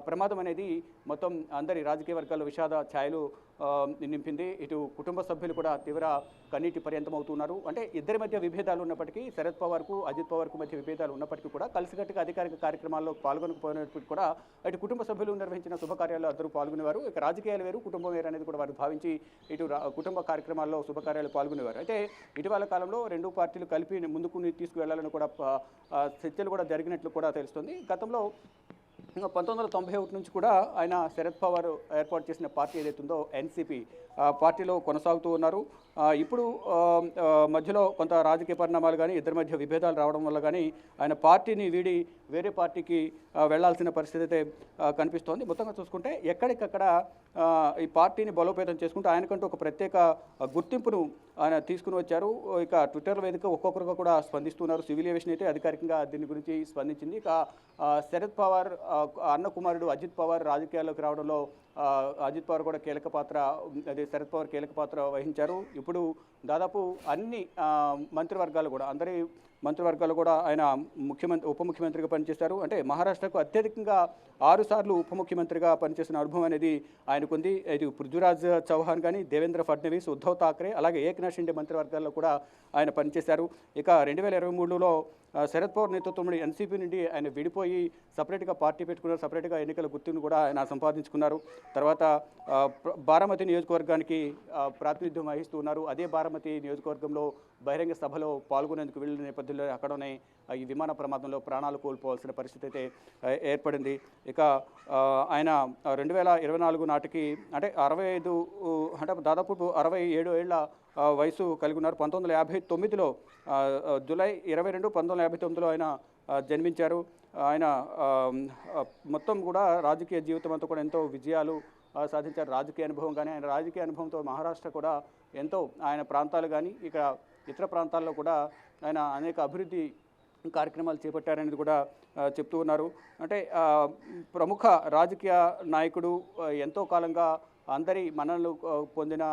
ప్రమాదం అనేది మొత్తం అందరి రాజకీయ వర్గాల్లో విషాద ఛాయలు నింపింది. ఇటు కుటుంబ సభ్యులు కూడా తీవ్ర కన్నీటి పర్యంతం అవుతున్నారు. అంటే ఇద్దరి మధ్య విభేదాలు ఉన్నప్పటికీ, శరద్ పవార్కు అజిత్ పవార్కు మధ్య విభేదాలు ఉన్నప్పటికీ కూడా కలిసికట్టుగా అధికారిక కార్యక్రమాల్లో పాల్గొనకపోయినప్పటికీ కూడా ఇటు కుటుంబ సభ్యులు నిర్వహించిన శుభకార్యాల్లో అందరూ పాల్గొనేవారు. ఇక రాజకీయాలు వేరు, కుటుంబం వేరు అనేది కూడా వారు భావించి ఇటు కుటుంబ కార్యక్రమాల్లో శుభకార్యాలు పాల్గొనేవారు. అయితే ఇటీవల కాలంలో రెండు పార్టీలు కలిపి ముందుకు తీసుకువెళ్లాలని కూడా చర్చలు కూడా జరిగినట్లు కూడా తెలుస్తుంది. గతంలో 1991 నుంచి కూడా ఆయన శరద్ పవార్ ఏర్పాటు చేసిన పార్టీ ఏదైతుందో ఎన్సీపీ పార్టీలో కొనసాగుతూ ఉన్నారు. ఇప్పుడు మధ్యలో కొంత రాజకీయ పరిణామాలు కానీ ఇద్దరి మధ్య విభేదాలు రావడం వల్ల కానీ ఆయన పార్టీని వీడి వేరే పార్టీకి వెళ్లాల్సిన పరిస్థితి అయితే కనిపిస్తోంది. మొత్తంగా చూసుకుంటే ఎక్కడికక్కడ ఈ పార్టీని బలోపేతం చేసుకుంటూ ఆయనకంటూ ఒక ప్రత్యేక గుర్తింపును ఆయన తీసుకుని వచ్చారు. ఇక ట్విట్టర్ వేదిక ఒక్కొక్కరుగా కూడా స్పందిస్తున్నారు. సివిల్ ఏవియేషన్ అయితే అధికారికంగా దీని గురించి స్పందించింది. ఇక శరద్ పవార్ అన్న కుమారుడు అజిత్ పవార్ రాజకీయాల్లోకి రావడంలో అజిత్ పవార్ కూడా కీలక పాత్ర, అదే శరద్ పవార్ కీలక పాత్ర వహించారు. ఇప్పుడు దాదాపు అన్ని మంత్రివర్గాలు కూడా అందరి మంత్రివర్గాలు కూడా ఆయన ఉప ముఖ్యమంత్రిగా పనిచేశారు. అంటే మహారాష్ట్రకు అత్యధికంగా 6 సార్లు ఉప ముఖ్యమంత్రిగా పనిచేసిన అనుభవం అనేది ఆయనకుంది. ఇది పృథ్వీరాజ్ చౌహాన్ కానీ, దేవేంద్ర ఫడ్నవీస్, ఉద్ధవ్ ఠాక్రే, అలాగే ఏక్నాథ్ షిండే మంత్రివర్గాల్లో కూడా ఆయన పనిచేశారు. ఇక 2023లో శరద్ పవార్ నేతృత్వంలో ఎన్సీపీ నుండి ఆయన విడిపోయి సపరేట్గా పార్టీ పెట్టుకున్నారు. సపరేట్గా ఎన్నికల గుర్తును కూడా ఆయన సంపాదించుకున్నారు. తర్వాత బారామతి నియోజకవర్గానికి ప్రాతినిధ్యం వహిస్తూ ఉన్నారు. అదే బారామతి నియోజకవర్గంలో బహిరంగ సభలో పాల్గొనేందుకు వెళ్ళిన నేపథ్యంలో అక్కడనే ఈ విమాన ప్రమాదంలో ప్రాణాలు కోల్పోవాల్సిన పరిస్థితి అయితే ఏర్పడింది. ఇక ఆయన 2024 నాటికి అంటే 65 అంటే దాదాపు 67 ఏళ్ల వయసు కలిగి ఉన్నారు. 1959లో జూలై 22, 1959లో ఆయన జన్మించారు. ఆయన మొత్తం కూడా రాజకీయ జీవితం అంతా కూడా ఎంతో విజయాలు సాధించారు. రాజకీయ అనుభవం కానీ ఆయన రాజకీయ అనుభవంతో మహారాష్ట్ర కూడా ఎంతో ఆయన ప్రాంతాలు కానీ ఇక ఇతర ప్రాంతాల్లో కూడా ఆయన అనేక అభివృద్ధి కార్యక్రమాలు చేపట్టారనేది కూడా చెప్తూ ఉన్నారు. అంటే ప్రముఖ రాజకీయ నాయకుడు, ఎంతో కాలంగా అందరి మన్ననలు పొందిన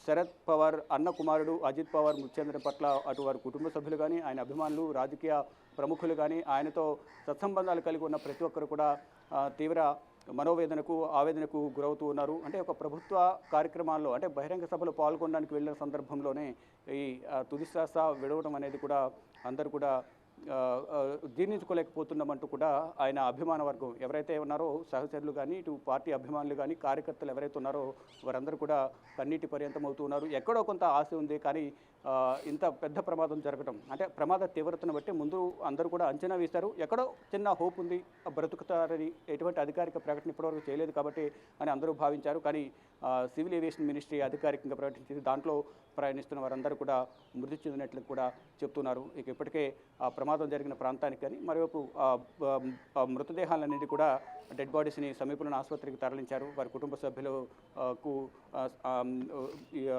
శరద్ పవార్ అన్న కుమారుడు అజిత్ పవార్ మృతి చెందడం పట్ల అటు వారి కుటుంబ సభ్యులు కానీ, ఆయన అభిమానులు, రాజకీయ ప్రముఖులు కానీ, ఆయనతో సత్సంబంధాలు కలిగి ఉన్న ప్రతి ఒక్కరు కూడా తీవ్ర మనోవేదనకు, ఆవేదనకు గురవుతూ ఉన్నారు. అంటే ఒక ప్రభుత్వ కార్యక్రమాల్లో అంటే బహిరంగ సభలో పాల్గొనడానికి వెళ్ళిన సందర్భంలోనే ఈ తుది శ్వాస విడవడం అనేది కూడా అందరూ కూడా జీర్ణించుకోలేకపోతున్నామంటూ కూడా ఆయన అభిమాన వర్గం ఎవరైతే ఉన్నారో సహచరులు కానీ, ఇటు పార్టీ అభిమానులు కానీ, కార్యకర్తలు ఎవరైతే ఉన్నారో వారందరూ కూడా కన్నీటి పర్యంతం అవుతున్నారు. ఎక్కడో కొంత ఆశ ఉంది కానీ ఇంత పెద్ద ప్రమాదం జరగడం అంటే ప్రమాద తీవ్రతను బట్టి ముందు అందరూ కూడా అంచనా వేశారు. ఎక్కడో చిన్న హోప్ ఉంది, బ్రతుకుతారని ఎటువంటి అధికారిక ప్రకటన ఇప్పటివరకు చేయలేదు కాబట్టి అని అందరూ భావించారు. కానీ సివిల్ ఏవియేషన్ మినిస్ట్రీ అధికారికంగా ప్రకటించింది. దాంట్లో ప్రయాణిస్తున్న వారందరూ కూడా మృతి చెందినట్లు కూడా చెప్తున్నారు. ఇక ఇప్పటికే ఆ ప్రమాదం జరిగిన ప్రాంతానికి కానీ మరోవైపు మృతదేహాలన్నింటి కూడా డెడ్ బాడీస్ని సమీపంలోని ఆసుపత్రికి తరలించారు. వారి కుటుంబ సభ్యులకు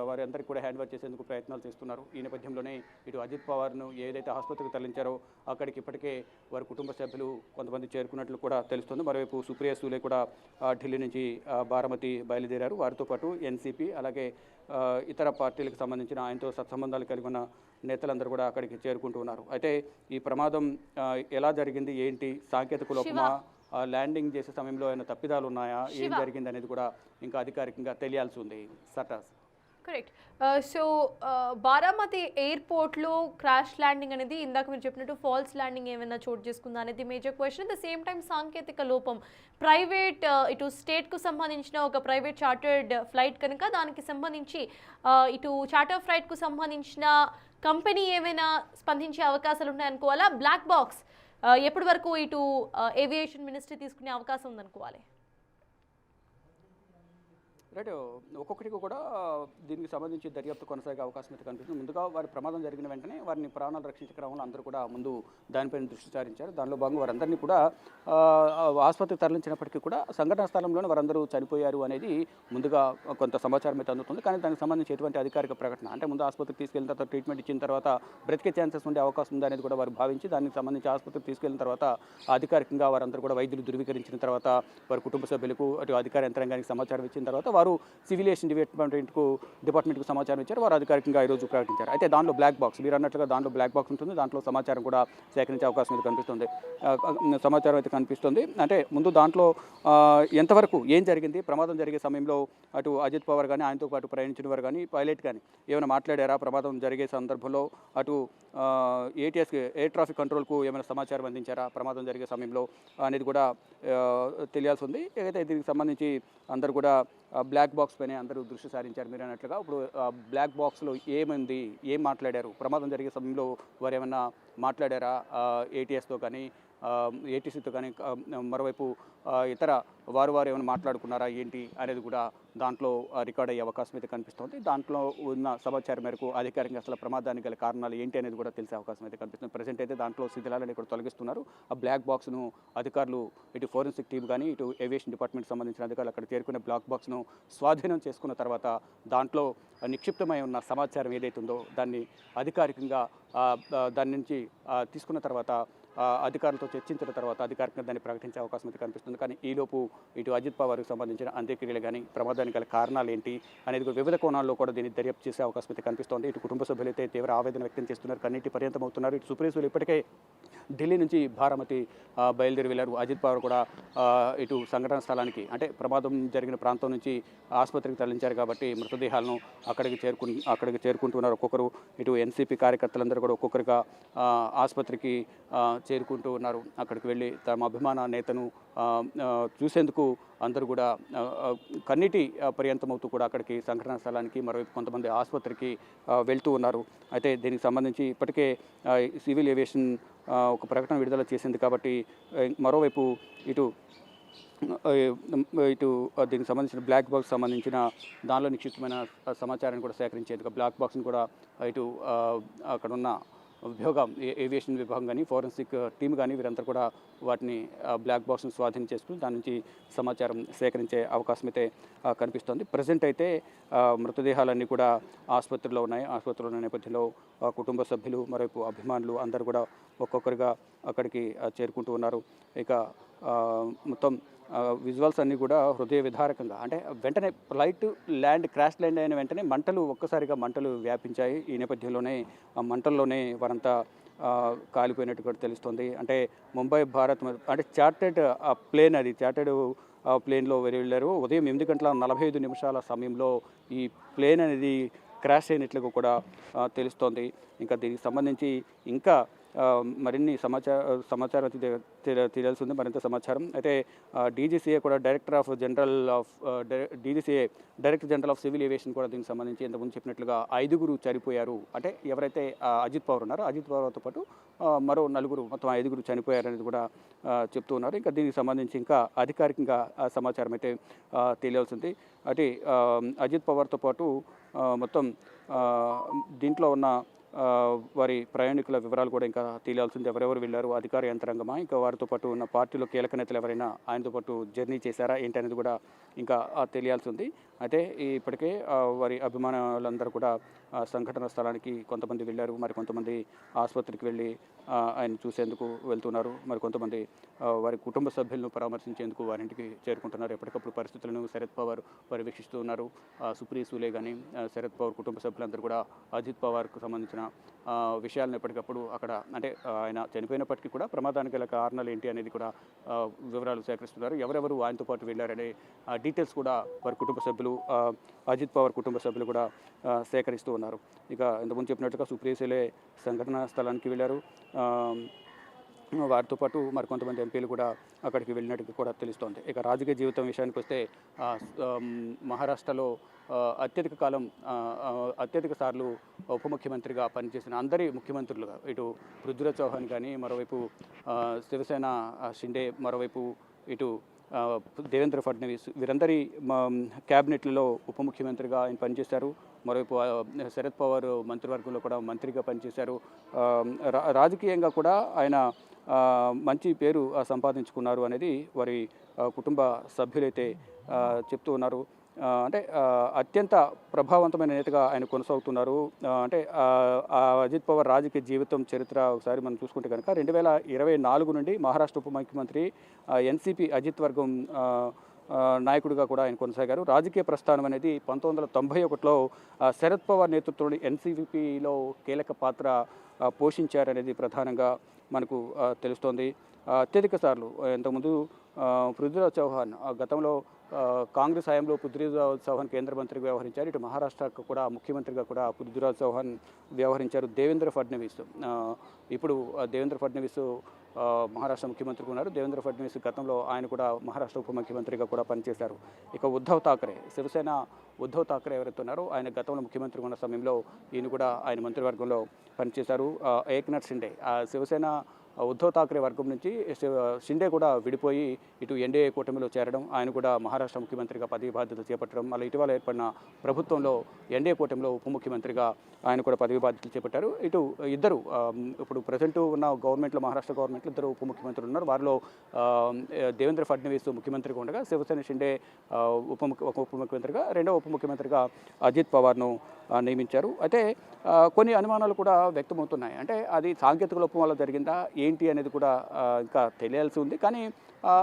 వారి అందరికీ కూడా హ్యాండ్ ఓవర్ చేసేందుకు ప్రయత్నాలు చేస్తున్నారు. ఈ నేపథ్యంలోనే ఇటు అజిత్ పవార్ను ఏదైతే ఆసుపత్రికి తరలించారో అక్కడికి ఇప్పటికే వారి కుటుంబ సభ్యులు కొంతమంది చేరుకున్నట్లు కూడా తెలుస్తుంది. మరోవైపు సుప్రియ సూలే కూడా ఢిల్లీ నుంచి బారామతి బయలుదేరారు. వారితో పాటు ఎన్సీపీ అలాగే ఇతర పార్టీలకు సంబంధించిన ఆయనతో సత్సంబంధాలు కలిగి ఉన్న నేతలందరూ కూడా అక్కడికి చేరుకుంటూ ఉన్నారు. అయితే ఈ ప్రమాదం ఎలా జరిగింది, ఏంటి, సాంకేతిక లోపమా, ల్యాండింగ్ చేసే సమయంలో ఏమైనా తప్పిదాలు ఉన్నాయా, ఏం జరిగింది అనేది కూడా ఇంకా అధికారికంగా తెలియాల్సి ఉంది. సటాస్ కరెక్ట్. సో బారామతి ఎయిర్పోర్ట్లో క్రాష్ ల్యాండింగ్ అనేది ఇందాక మీరు చెప్పినట్టు ఫాల్స్ ల్యాండింగ్ ఏమైనా చోటు చేసుకుందా అనేది major question. At the same time సాంకేతిక లోపం, ప్రైవేట్ ఇటు స్టేట్కు సంబంధించిన ఒక ప్రైవేట్ చార్టర్డ్ ఫ్లైట్ కనుక దానికి సంబంధించి ఇటు చార్టర్ ఫ్లైట్కు సంబంధించిన కంపెనీ ఏమైనా స్పందించే అవకాశాలు ఉన్నాయనుకోవాలా? బ్లాక్ బాక్స్ ఎప్పటి వరకు ఇటు ఏవియేషన్ మినిస్ట్రీ తీసుకునే అవకాశం ఉందనుకోవాలి? రైట్, ఒక్కొక్కటికి కూడా దీనికి సంబంధించి దర్యాప్తు కొనసాగే అవకాశం అయితే కనిపిస్తుంది. ముందుగా వారి ప్రమాదం జరిగిన వెంటనే వారిని ప్రాణాలు రక్షించే క్రమంలో అందరూ కూడా ముందు దానిపైన దృష్టి సారించారు. దానిలో భాగంగా వారందరినీ కూడా ఆసుపత్రికి తరలించినప్పటికీ కూడా సంఘటనా స్థలంలోనే వారందరూ చనిపోయారు అనేది ముందుగా కొంత సమాచారం అయితే అందుతుంది. కానీ దానికి సంబంధించి ఎటువంటి అధికారిక ప్రకటన అంటే ముందు ఆసుపత్రికి తీసుకెళ్ళిన తర్వాత ట్రీట్మెంట్ ఇచ్చిన తర్వాత బ్రతికే ఛాన్సెస్ ఉండే అవకాశం ఉంది అనేది కూడా వారు భావించి దానికి సంబంధించి ఆసుపత్రికి తీసుకెళ్లిన తర్వాత అధికారికంగా వారందరూ కూడా వైద్యులు ధృవీకరించిన తర్వాత వారి కుటుంబ సభ్యులకు అటు అధికార యంత్రాంగానికి సమాచారం ఇచ్చిన తర్వాత వారు వారు సివిల్ ఏవియేషన్ డిపార్ట్మెంట్కు సమాచారం ఇచ్చారు. వారు అధికారికంగా ఈరోజు ప్రకటించారు. అయితే దాంట్లో బ్లాక్ బాక్స్ మీరు అన్నట్లుగా దాంట్లో బ్లాక్ బాక్స్ ఉంటుంది. దాంట్లో సమాచారం కూడా సేకరించే అవకాశం అయితే కనిపిస్తుంది. సమాచారం అయితే కనిపిస్తుంది. అంటే ముందు దాంట్లో ఎంతవరకు ఏం జరిగింది, ప్రమాదం జరిగే సమయంలో అటు అజిత్ పవార్ కానీ ఆయనతో పాటు ప్రయాణించిన వారు కానీ పైలట్ కానీ ఏమైనా మాట్లాడారా, ప్రమాదం జరిగే సందర్భంలో అటు ఏటీఎస్కి ఎయిర్ ట్రాఫిక్ కంట్రోల్కు ఏమైనా సమాచారం అందించారా ప్రమాదం జరిగే సమయంలో అనేది కూడా తెలియాల్సి ఉంది. అయితే దీనికి సంబంధించి అందరూ కూడా బ్లాక్ బాక్స్ పైన అందరూ దృష్టి సారించారు మీరు అన్నట్లుగా. ఇప్పుడు బ్లాక్ బాక్స్లో ఏమైంది, ఏం మాట్లాడారు, ప్రమాదం జరిగే సమయంలో వారు ఏమన్నా మాట్లాడారా ఏటీఎస్తో కానీ ఏటీసీతో కానీ, మరోవైపు ఇతర వారు ఏమైనా మాట్లాడుకున్నారా ఏంటి అనేది కూడా దాంట్లో రికార్డ్ అయ్యే అవకాశం అయితే కనిపిస్తుంది. దాంట్లో ఉన్న సమాచారం మేరకు అధికారికంగా అసలు ప్రమాదానికి గల కారణాలు ఏంటి అనేది కూడా తెలిసే అవకాశం అయితే కనిపిస్తుంది. ప్రజెంట్ అయితే దాంట్లో శిథిలాలను కూడా తొలగిస్తున్నారు. ఆ బ్లాక్ బాక్స్ను అధికారులు ఇటు ఫోరెన్సిక్ టీం కానీ ఇటు ఏవియేషన్ డిపార్ట్మెంట్ సంబంధించిన అధికారులు అక్కడ చేరుకునే బ్లాక్ బాక్స్ను స్వాధీనం చేసుకున్న తర్వాత దాంట్లో నిక్షిప్తమై ఉన్న సమాచారం ఏదైతుందో దాన్ని అధికారికంగా దాని నుంచి తీసుకున్న తర్వాత అధికారులతో చర్చించిన తర్వాత అధికారికంగా దాన్ని ప్రకటించే అవకాశం అయితే కనిపిస్తుంది. కానీ ఈలోపు ఇటు అజిత్ పవార్కి సంబంధించిన అంత్యక్రియలు కానీ ప్రమాదానికి గల కారణాలు ఏంటి అనేది వివిధ కోణాల్లో కూడా దీన్ని దర్యాప్తు చేసే అవకాశం అయితే కనిపిస్తోంది. ఇటు కుటుంబ సభ్యులు అయితే తీవ్ర ఆవేదన వ్యక్తం చేస్తున్నారు, కన్నీటి పర్యంతం అవుతున్నారు. ఇటు సుప్రీసులు ఇప్పటికే ఢిల్లీ నుంచి బారామతి బయలుదేరి వెళ్ళారు. అజిత్ పవార్ కూడా ఇటు సంఘటన స్థలానికి అంటే ప్రమాదం జరిగిన ప్రాంతం నుంచి ఆసుపత్రికి తరలించారు కాబట్టి మృతదేహాలను అక్కడికి చేరుకుంటున్నారు ఒక్కొక్కరు. ఇటు ఎన్సీపీ కార్యకర్తలందరూ కూడా ఒక్కొక్కరిగా ఆసుపత్రికి చేరుకుంటూ ఉన్నారు. అక్కడికి వెళ్ళి తమ అభిమాన నేతను చూసేందుకు అందరూ కూడా కన్నీటి పర్యంతమవుతూ కూడా అక్కడికి సంఘటనా స్థలానికి మరోవైపు కొంతమంది ఆసుపత్రికి వెళ్తూ ఉన్నారు. అయితే దీనికి సంబంధించి ఇప్పటికే సివిల్ ఏవియేషన్ ఒక ప్రకటన విడుదల చేసింది కాబట్టి మరోవైపు ఇటు దీనికి సంబంధించిన బ్లాక్ బాక్స్ సంబంధించిన దానిలో నిక్షిప్తమైన సమాచారాన్ని కూడా సేకరించేందుకు బ్లాక్ బాక్స్ని కూడా ఇటు అక్కడ ఉన్న విభాగం ఏవియేషన్ విభాగం కానీ ఫోరెన్సిక్ టీమ్ కానీ వీరంతా కూడా వాటిని బ్లాక్ బాక్స్ని స్వాధీనం చేసుకుని దాని నుంచి సమాచారం సేకరించే అవకాశం అయితే కనిపిస్తోంది. ప్రజెంట్ అయితే మృతదేహాలన్నీ కూడా ఆసుపత్రిలో ఉన్నాయి. ఆసుపత్రిలో ఉన్న నేపథ్యంలో కుటుంబ సభ్యులు మరోవైపు అభిమానులు అందరూ కూడా ఒక్కొక్కరిగా అక్కడికి చేరుకుంటూ ఉన్నారు. ఇక మొత్తం విజువల్స్ అన్నీ కూడా హృదయ విదారకంగా అంటే వెంటనే ఫ్లైట్ క్రాష్ ల్యాండ్ అయిన వెంటనే ఒక్కసారిగా మంటలు వ్యాపించాయి. ఈ నేపథ్యంలోనే ఆ మంటల్లోనే వారంతా కాలిపోయినట్టు కూడా తెలుస్తుంది. అంటే ముంబై భారత్ అంటే చార్టెడ్ ప్లేన్ అది చార్టెడ్ ప్లేన్లో వెళ్ళారు. ఉదయం 8:45 సమయంలో ఈ ప్లేన్ అనేది క్రాష్ అయినట్లుగా కూడా తెలుస్తోంది. ఇంకా దీనికి సంబంధించి ఇంకా మరిన్ని సమాచారం తెలియాల్సి ఉంది, మరింత సమాచారం. అయితే డీజీసీఏ కూడా director general of civil aviation కూడా దీనికి సంబంధించి ఇంతకుముందు చెప్పినట్లుగా 5 చనిపోయారు. అంటే ఎవరైతే అజిత్ పవార్ ఉన్నారో అజిత్ పవార్తో పాటు మరో 4 మొత్తం 5 చనిపోయారు అనేది కూడా చెప్తూ ఉన్నారు. ఇంకా దీనికి సంబంధించి ఇంకా అధికారికంగా సమాచారం అయితే తెలియాల్సి ఉంది. అంటే అజిత్ పవార్తో పాటు మొత్తం దీంట్లో ఉన్న వారి ప్రయాణికుల వివరాలు కూడా ఇంకా తెలియాల్సింది. ఎవరెవరు వెళ్ళారు, అధికార యంత్రాంగమా, ఇంకా వారితో పాటు ఉన్న పార్టీలో కీలక నేతలు ఎవరైనా ఆయనతో పాటు జర్నీ చేశారా ఏంటి అనేది కూడా ఇంకా తెలియాల్సి ఉంది. అయితే ఇప్పటికే వారి అభిమానులందరూ కూడా సంఘటన స్థలానికి కొంతమంది వెళ్ళారు, మరి కొంతమంది ఆసుపత్రికి వెళ్ళి ఆయన చూసేందుకు వెళ్తున్నారు, మరి కొంతమంది వారి కుటుంబ సభ్యులను పరామర్శించేందుకు వారింటికి చేరుకుంటున్నారు. ఎప్పటికప్పుడు పరిస్థితులను శరద్ పవార్ పర్యవేక్షిస్తూ ఉన్నారు. సుప్రీ సూలే కానీ శరద్ పవార్ కుటుంబ సభ్యులందరూ కూడా అజిత్ పవార్కు సంబంధించిన విషయాలను ఎప్పటికప్పుడు అక్కడ అంటే ఆయన చనిపోయినప్పటికీ కూడా ప్రమాదానికి గల కారణాలు ఏంటి అనేది కూడా వివరాలు సేకరిస్తున్నారు. ఎవరెవరు ఆయనతో పాటు వెళ్ళారనే డీటెయిల్స్ కూడా వారి కుటుంబ సభ్యులు అజిత్ పవార్ కుటుంబ సభ్యులు కూడా సేకరిస్తూ ఉన్నారు. ఇక ఇంతకుముందు చెప్పినట్టుగా సుప్రీసులే సంఘటనా స్థలానికి వెళ్ళారు. వారితో పాటు మరికొంతమంది ఎంపీలు కూడా అక్కడికి వెళ్ళినట్టు కూడా తెలుస్తోంది. ఇక రాజకీయ జీవితం విషయానికి వస్తే మహారాష్ట్రలో అత్యధిక సార్లు ఉప ముఖ్యమంత్రిగా పనిచేసిన అందరి ముఖ్యమంత్రులుగా ఇటు పృథ్వీరాజ్ చౌహాన్ కానీ, మరోవైపు శివసేన షిండే, మరోవైపు ఇటు దేవేంద్ర ఫడ్నవీస్ వీరందరి క్యాబినెట్లలో ఉప ముఖ్యమంత్రిగా ఆయన పనిచేశారు. మరోవైపు శరద్ పవార్ మంత్రివర్గంలో కూడా మంత్రిగా పనిచేశారు. రాజకీయంగా కూడా ఆయన మంచి పేరు సంపాదించుకున్నారు అనేది వారి కుటుంబ సభ్యులైతే చెప్తూ ఉన్నారు. అంటే అత్యంత ప్రభావవంతమైన నేతగా ఆయన కొనసాగుతున్నారు. అంటే అజిత్ పవార్ రాజకీయ జీవితం చరిత్ర ఒకసారి మనం చూసుకుంటే కనుక 2024 నుండి మహారాష్ట్ర ఉప ముఖ్యమంత్రి ఎన్సీపీ అజిత్ వర్గం నాయకుడిగా కూడా ఆయన కొనసాగారు. రాజకీయ ప్రస్థానం అనేది 1991లో శరద్ పవార్ నేతృత్వంలోని ఎన్సీపీలో కీలక పాత్ర పోషించారనేది ప్రధానంగా మనకు తెలుస్తోంది. అత్యధిక సార్లు ఇంతకుముందు పృథ్వీరాజ్ చౌహాన్ గతంలో కాంగ్రెస్ హయాంలో పృథ్వీరాజ్ చౌహాన్ కేంద్ర మంత్రిగా వ్యవహరించారు. ఇటు మహారాష్ట్రకు కూడా ముఖ్యమంత్రిగా కూడా పృథ్వీరాజ్ చౌహాన్ వ్యవహరించారు. దేవేంద్ర ఫడ్నవీస్ ఇప్పుడు దేవేంద్ర ఫడ్నవీస్ మహారాష్ట్ర ముఖ్యమంత్రిగా ఉన్నారు. దేవేంద్ర ఫడ్నవీస్ గతంలో ఆయన కూడా మహారాష్ట్ర ఉప ముఖ్యమంత్రిగా కూడా పనిచేశారు. ఇక ఉద్ధవ్ ఠాక్రే, శివసేన ఉద్ధవ్ ఠాక్రే ఎవరైతే ఉన్నారో ఆయన గతంలో ముఖ్యమంత్రిగా ఉన్న సమయంలో ఈయన కూడా ఆయన మంత్రివర్గంలో పనిచేశారు. ఏక్నాథ్ షిండే శివసేన ఉద్ధవ్ ఠాక్రే వర్గం నుంచి షిండే కూడా విడిపోయి ఇటు ఎన్డీఏ కూటమిలో చేరడం, ఆయన కూడా మహారాష్ట్ర ముఖ్యమంత్రిగా పదవి బాధ్యతలు చేపట్టడం, మళ్ళీ ఇటీవల ఏర్పడిన ప్రభుత్వంలో ఎన్డీఏ కూటమిలో ఉప ముఖ్యమంత్రిగా ఆయన కూడా పదవి బాధ్యతలు చేపట్టారు. ఇటు ఇద్దరు ఇప్పుడు ప్రజెంట్ ఉన్న గవర్నమెంట్లో మహారాష్ట్ర గవర్నమెంట్లో ఇద్దరు ఉప ముఖ్యమంత్రులు ఉన్నారు. వారిలో దేవేంద్ర ఫడ్నవీస్ ముఖ్యమంత్రిగా ఉండగా శివసేన షిండే ఉప ముఖ్యమంత్రిగా, రెండవ ఉప ముఖ్యమంత్రిగా అజిత్ పవార్ను నియమించారు. అయితే కొన్ని అనుమానాలు కూడా వ్యక్తమవుతున్నాయి. అంటే అది సాంకేతిక లోపం వల్ల జరిగిందా ఏంటి అనేది కూడా ఇంకా తెలియాల్సి ఉంది. కానీ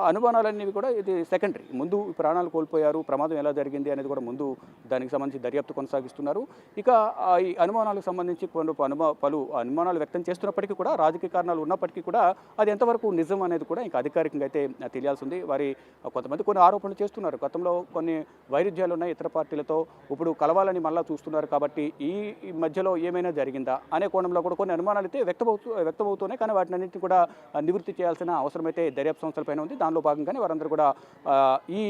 అనుమానాలన్నీ కూడా ఇది సెకండరీ. ముందు ప్రాణాలు కోల్పోయారు, ప్రమాదం ఎలా జరిగింది అనేది కూడా ముందు దానికి సంబంధించి దర్యాప్తు కొనసాగిస్తున్నారు. ఇక ఈ అనుమానాలకు సంబంధించి పలు అనుమానాలు వ్యక్తం చేస్తున్నప్పటికీ కూడా, రాజకీయ కారణాలు ఉన్నప్పటికీ కూడా అది ఎంతవరకు నిజం అనేది కూడా ఇంకా అధికారికంగా అయితే తెలియాల్సి ఉంది. కొంతమంది కొన్ని ఆరోపణలు చేస్తున్నారు. గతంలో కొన్ని వైరుధ్యాలు ఉన్నాయి ఇతర పార్టీలతో, ఇప్పుడు కలవాలని మళ్ళీ చూస్తున్నారు. కాబట్టి ఈ మధ్యలో ఏమైనా జరిగిందా అనే కోణంలో కూడా కొన్ని అనుమానాలు అయితే వ్యక్తమవుతున్నాయి. కానీ వాటిని అన్నింటినీ కూడా నివృత్తి చేయాల్సిన అవసరం అయితే దర్యాప్తు సంస్థలపైన ఉంది. దానిలో భాగంగానే వారందరూ కూడా ఈ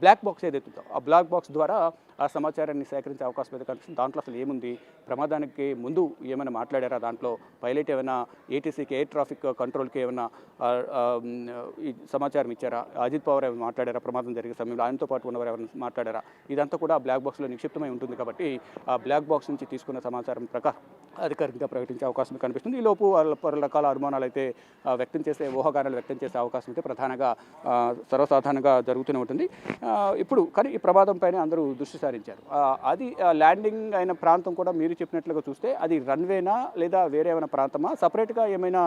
బ్లాక్ బాక్స్ ఏదైతుందో ఆ బ్లాక్ బాక్స్ ద్వారా ఆ సమాచారాన్ని సేకరించే అవకాశం అయితే కనిపిస్తుంది. దాంట్లో అసలు ఏముంది, ప్రమాదానికి ముందు ఏమైనా మాట్లాడారా, దాంట్లో పైలట్ ఏమైనా ఏటీసీకి ఎయిర్ ట్రాఫిక్ కంట్రోల్కి ఏమైనా ఈ సమాచారం ఇచ్చారా, అజిత్ పవార్ ఏమైనా మాట్లాడారా, ప్రమాదం జరిగే సమయంలో ఆయనతో పాటు ఉన్నవారు ఎవరైనా మాట్లాడారా, ఇదంతా కూడా బ్లాక్ బాక్స్లో నిక్షిప్తమై ఉంటుంది. కాబట్టి ఆ బ్లాక్ బాక్స్ నుంచి తీసుకున్న సమాచారం ప్రకారం అధికారికంగా ప్రకటించే అవకాశం కనిపిస్తుంది. ఈలోపు పలు రకాల అనుమానాలు అయితే ఊహాగానాలు వ్యక్తం చేసే అవకాశం అయితే ప్రధానంగా సర్వసాధారణంగా జరుగుతూనే ఉంటుంది. ఇప్పుడు కానీ ఈ ప్రమాదం పైన అందరూ దృష్టి సారించారు. అది ల్యాండింగ్ అయిన ప్రాంతం కూడా మీరు చెప్పినట్లుగా చూస్తే అది రన్వేనా లేదా వేరే ఏమైనా ప్రాంతమా, సపరేట్గా ఏమైనా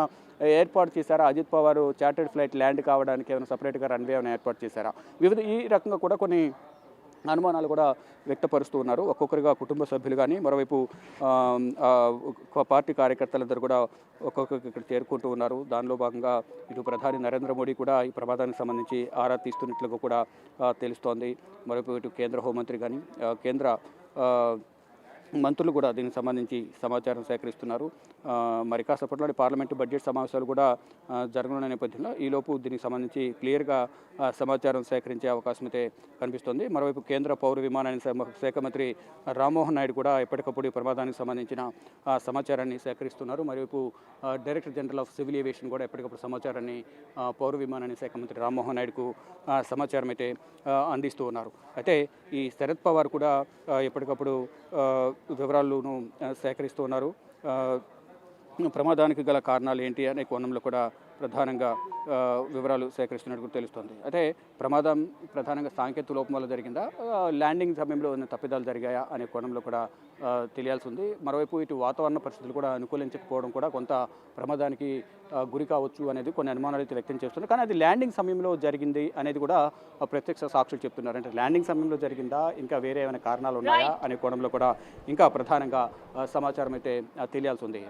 ఏర్పాటు చేశారా, Ajit Pawar chartered flight land కావడానికి ఏమైనా సపరేట్గా రన్వే ఏమైనా ఏర్పాటు చేశారా, ఈ రకంగా కూడా కొన్ని అనుమానాలు కూడా వ్యక్తపరుస్తూ ఉన్నారు. ఒక్కొక్కరిగా కుటుంబ సభ్యులు కానీ, మరోవైపు పార్టీ కార్యకర్తలందరూ కూడా ఒక్కొక్కరికి ఇక్కడ చేరుకుంటూ ఉన్నారు. దానిలో భాగంగా ఇటు ప్రధాని నరేంద్ర మోడీ కూడా ఈ ప్రమాదానికి సంబంధించి ఆరా తీస్తున్నట్లుగా కూడా తెలుస్తోంది. మరోవైపు ఇటు కేంద్ర హోంమంత్రి కానీ, కేంద్ర మంత్రులు కూడా దీనికి సంబంధించి సమాచారం సేకరిస్తున్నారు. మరి కాసేపట్లోని పార్లమెంటు బడ్జెట్ సమావేశాలు కూడా జరగనున్న నేపథ్యంలో ఈలోపు దీనికి సంబంధించి క్లియర్గా సమాచారం సేకరించే అవకాశం అయితే కనిపిస్తుంది. మరోవైపు కేంద్ర పౌర విమానయాన శాఖ మంత్రి రామ్మోహన్ నాయుడు కూడా ఎప్పటికప్పుడు ఈ ప్రమాదానికి సంబంధించిన సమాచారాన్ని సేకరిస్తున్నారు. మరోవైపు director general of civil aviation కూడా ఎప్పటికప్పుడు సమాచారాన్ని పౌర విమానయాన శాఖ మంత్రి రామ్మోహన్ నాయుడుకు సమాచారం అయితే అందిస్తూ ఉన్నారు. అయితే ఈ శరద్ పవార్ కూడా ఎప్పటికప్పుడు వివరాలను సేకరిస్తూ ఉన్నారు. ప్రమాదానికి గల కారణాలు ఏంటి అనే కోణంలో కూడా ప్రధానంగా వివరాలు సేకరిస్తున్నట్టు తెలుస్తోంది. అయితే ప్రమాదం ప్రధానంగా సాంకేతిక లోపం వల్ల జరిగిందా, ల్యాండింగ్ సమయంలో ఉన్న తప్పిదాలు జరిగాయా అనే కోణంలో కూడా తెలియాల్సి ఉంది. మరోవైపు ఇటు వాతావరణ పరిస్థితులు కూడా అనుకూలించకపోవడం కూడా కొంత ప్రమాదానికి గురి కావచ్చు అనేది కొన్ని అనుమానాలు అయితే వ్యక్తం చేస్తున్నారు. కానీ అది ల్యాండింగ్ సమయంలో జరిగింది అనేది కూడా ప్రత్యక్ష సాక్షులు చెప్తున్నారు. అంటే ల్యాండింగ్ సమయంలో జరిగిందా, ఇంకా వేరే ఏమైనా కారణాలు ఉన్నాయా అనే కోణంలో కూడా ఇంకా ప్రధానంగా సమాచారం అయితే తెలియాల్సి ఉంది.